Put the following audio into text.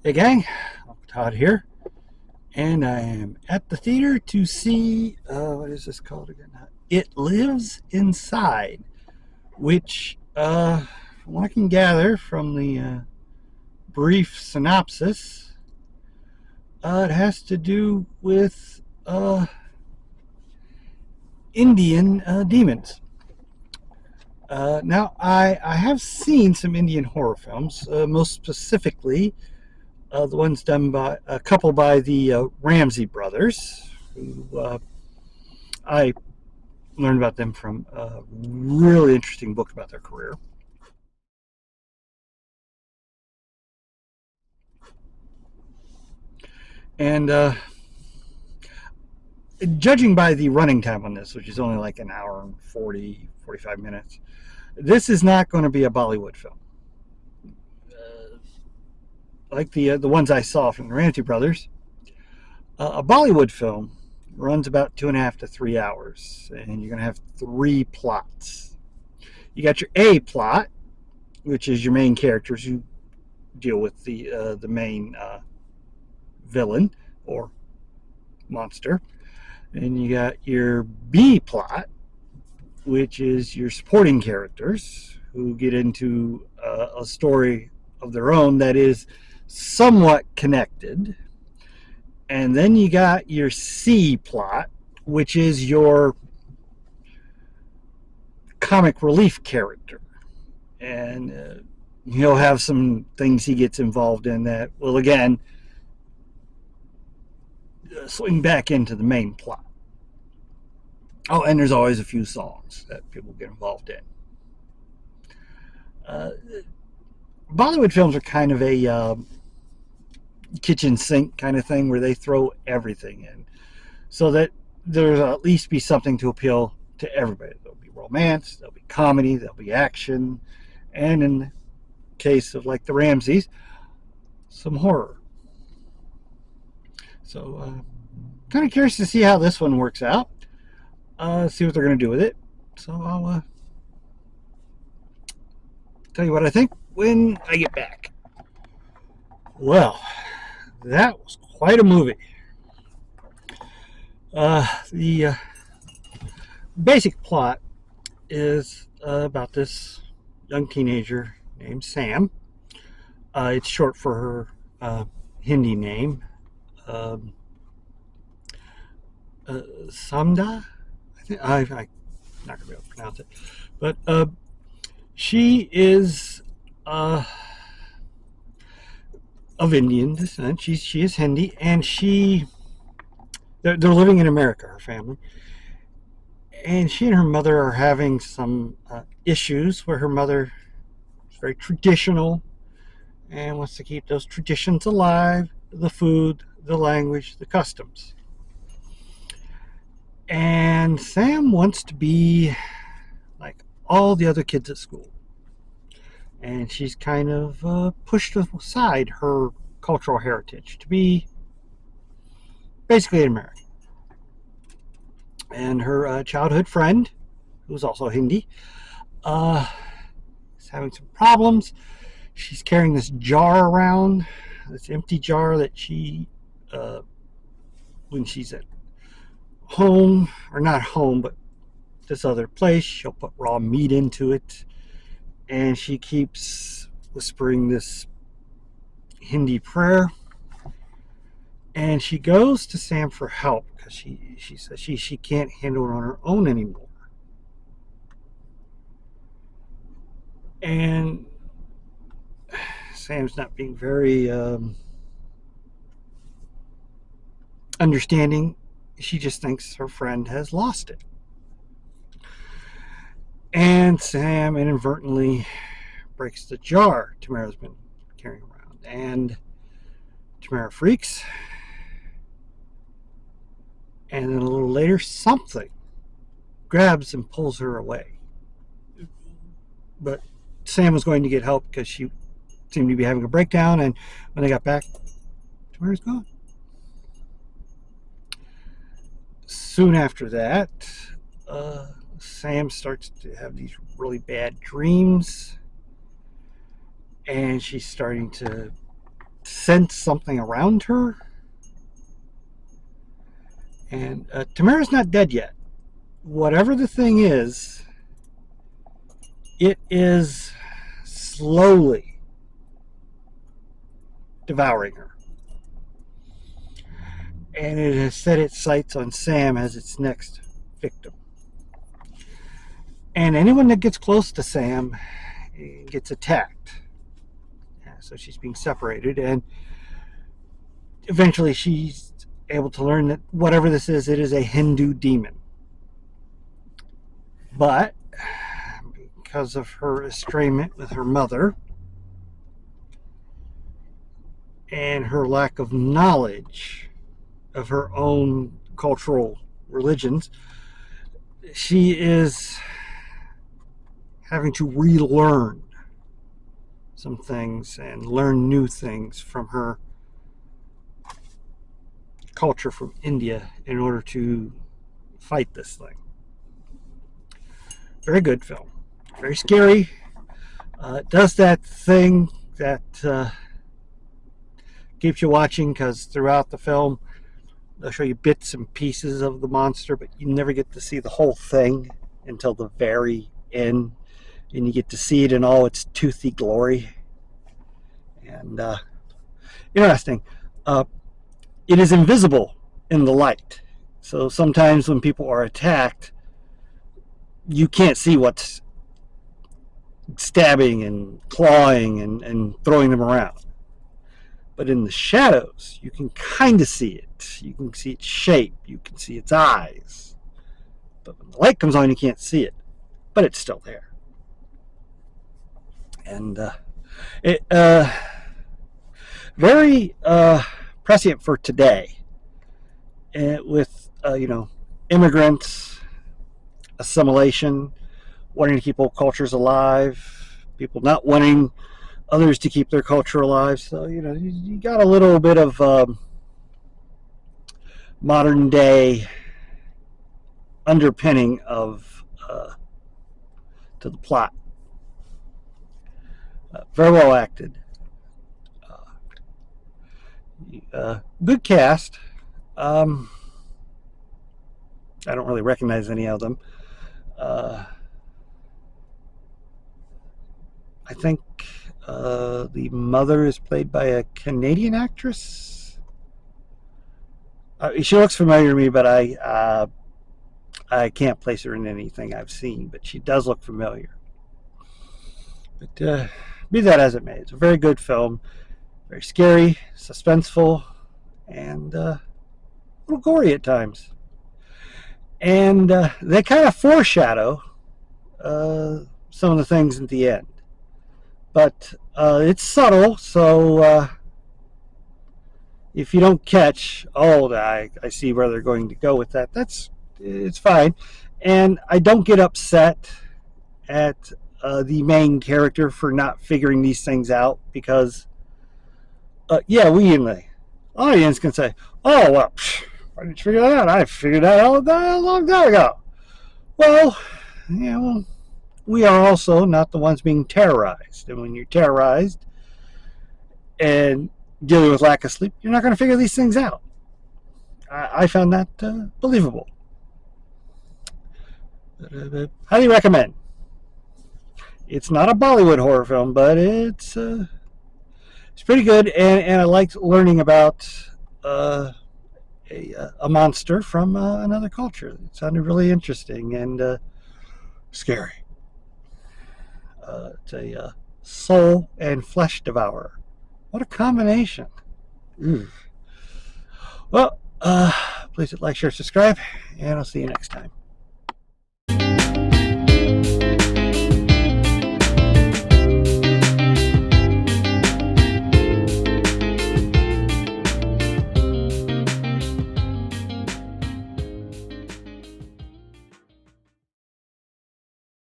Hey gang, Uncle Todd here, and I am at the theater to see, what is this called again? It Lives Inside, which, from what I can gather from the brief synopsis, it has to do with Indian demons. Now, I have seen some Indian horror films, most specifically the ones done by a couple by the Ramsey brothers, who I learned about them from a really interesting book about their career. And judging by the running time on this, which is only like an hour and 45 minutes, this is not going to be a Bollywood film. Like the ones I saw from the Ramsey brothers, a Bollywood film runs about 2.5 to 3 hours, and you're going to have three plots. You got your A plot, which is your main characters who deal with the main villain or monster, and you got your B plot, which is your supporting characters who get into a story of their own that is somewhat connected. And then you got your C plot, which is your comic relief character. And he'll have some things he gets involved in that will, again, swing back into the main plot. Oh, and there's always a few songs that people get involved in. Bollywood films are kind of a kitchen sink kind of thing where they throw everything in so that there'll at least be something to appeal to everybody. There'll be romance, there'll be comedy, there'll be action, and in the case of like the Ramseys, some horror. So kind of curious to see how this one works out, see what they're going to do with it. So I'll tell you what I think when I get back. Well, that was quite a movie. The basic plot is about this young teenager named Sam. It's short for her Hindi name, Samda. I think I'm not gonna be able to pronounce it, but she is of Indian descent. She is Hindi, and they're living in America. Her family, and she and her mother are having some issues where her mother is very traditional and wants to keep those traditions alive: the food, the language, the customs. And Sam wants to be like all the other kids at school. And she's kind of pushed aside her cultural heritage to be basically an American. And her childhood friend, who's also Hindi, is having some problems. She's carrying this jar around, this empty jar that she, when she's at home, or not home, but this other place, she'll put raw meat into it, and she keeps whispering this Hindi prayer. And she goes to Sam for help because she says she can't handle it on her own anymore. And Sam's not being very understanding. She just thinks her friend has lost it. And Sam inadvertently breaks the jar Tamara's been carrying around. And Tamara freaks. And then a little later, something grabs and pulls her away. But Sam was going to get help because she seemed to be having a breakdown. And when they got back, Tamara's gone. Soon after that, Sam starts to have these really bad dreams, and she's starting to sense something around her. And Tamara's not dead yet. Whatever the thing is, it is slowly devouring her. And it has set its sights on Sam as its next victim. And anyone that gets close to Sam gets attacked. So she's being separated, and eventually she's able to learn that whatever this is, it is a Hindu demon. But because of her estrangement with her mother and her lack of knowledge of her own cultural religions, she is having to relearn some things and learn new things from her culture from India in order to fight this thing. Very good film. Very scary. It does that thing that keeps you watching, because throughout the film they'll show you bits and pieces of the monster, but you never get to see the whole thing until the very end, and you get to see it in all its toothy glory. And interesting, it is invisible in the light, so sometimes when people are attacked, you can't see what's stabbing and clawing and throwing them around. But in the shadows, you can kind of see it. You can see its shape. You can see its eyes. But when the light comes on, you can't see it. But it's still there. And it very prescient for today. With immigrants, assimilation, wanting to keep old cultures alive, people not wanting others to keep their culture alive. So you got a little bit of modern day underpinning of to the plot. Very well acted. Good cast. I don't really recognize any of them. I think the mother is played by a Canadian actress. She looks familiar to me, but I can't place her in anything I've seen. But she does look familiar. But be that as it may, it's a very good film. Very scary, suspenseful, and a little gory at times. And they kind of foreshadow some of the things at the end. But it's subtle, so if you don't catch, I see where they're going to go with that, it's fine. And I don't get upset at the main character for not figuring these things out, because we in the audience can say, oh, well, why didn't you figure that out? I figured that out a long time ago. Well, we are also not the ones being terrorized. And when you're terrorized and dealing with lack of sleep, you're not going to figure these things out. I found that believable. Highly recommend. It's not a Bollywood horror film, but it's pretty good, and I liked learning about a monster from another culture. It sounded really interesting and scary. It's a soul and flesh devourer. What a combination. Ooh. Well, please hit like, share, subscribe, and I'll see you next time.